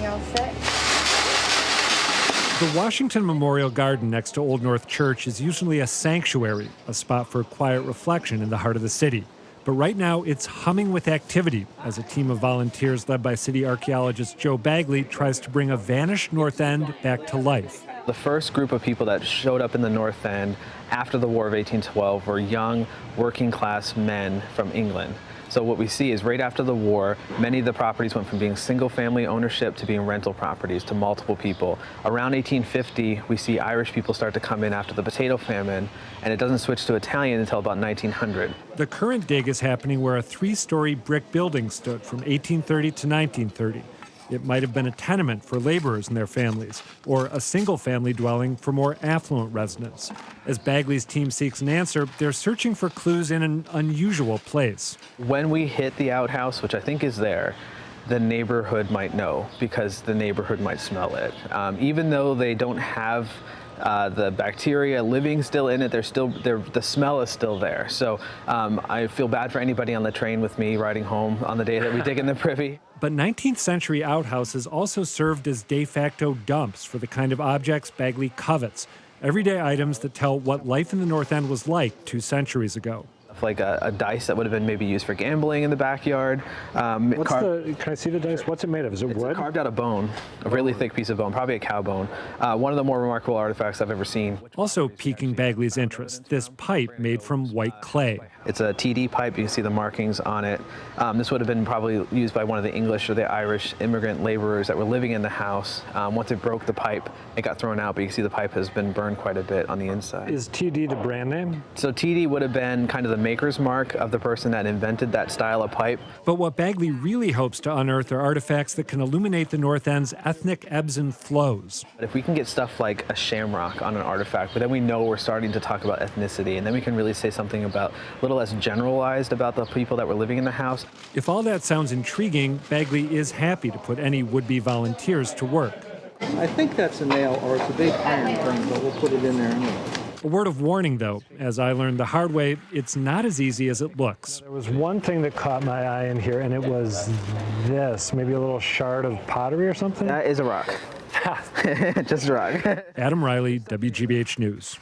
all set? The Washington Memorial Garden next to Old North Church is usually a sanctuary, a spot for quiet reflection in the heart of the city. But right now, it's humming with activity as a team of volunteers led by city archaeologist Joe Bagley tries to bring a vanished North End back to life. The first group of people that showed up in the North End after the War of 1812 were young, working-class men from England. So what we see is right after the war, many of the properties went from being single-family ownership to being rental properties to multiple people. Around 1850, we see Irish people start to come in after the potato famine, and it doesn't switch to Italian until about 1900. The current dig is happening where a three-story brick building stood from 1830 to 1930. It might have been a tenement for laborers and their families, or a single-family dwelling for more affluent residents. As Bagley's team seeks an answer, they're searching for clues in an unusual place. When we hit the outhouse, which I think is there, the neighborhood might know because the neighborhood might smell it. Even though they don't have the bacteria living still in it, the smell is still there. So I feel bad for anybody on the train with me riding home on the day that we dig in the privy. But 19th century outhouses also served as de facto dumps for the kind of objects Bagley covets, everyday items that tell what life in the North End was like 2 centuries ago. Like a dice that would have been maybe used for gambling in the backyard. Can I see the dice? What's it made of? Is it wood? It's carved out of bone, a really thick piece of bone, probably a cow bone. One of the more remarkable artifacts I've ever seen. Also piquing Bagley's interest, this pipe made from white clay. It's a TD pipe. You can see the markings on it. This would have been probably used by one of the English or the Irish immigrant laborers that were living in the house. Once it broke the pipe, it got thrown out, but you can see the pipe has been burned quite a bit on the inside. Is TD the brand name? So TD would have been kind of the maker's mark of the person that invented that style of pipe. But what Bagley really hopes to unearth are artifacts that can illuminate the North End's ethnic ebbs and flows. If we can get stuff like a shamrock on an artifact, but then we know we're starting to talk about ethnicity, and then we can really say something about a little less generalized about the people that were living in the house. If all that sounds intriguing, Bagley is happy to put any would-be volunteers to work. I think that's a nail, or it's a big iron thing, but we'll put it in there anyway. A word of warning, though, as I learned the hard way, it's not as easy as it looks. There was one thing that caught my eye in here, and it was this, maybe a little shard of pottery or something? That is a rock. Just a rock. Adam Reilly, WGBH News.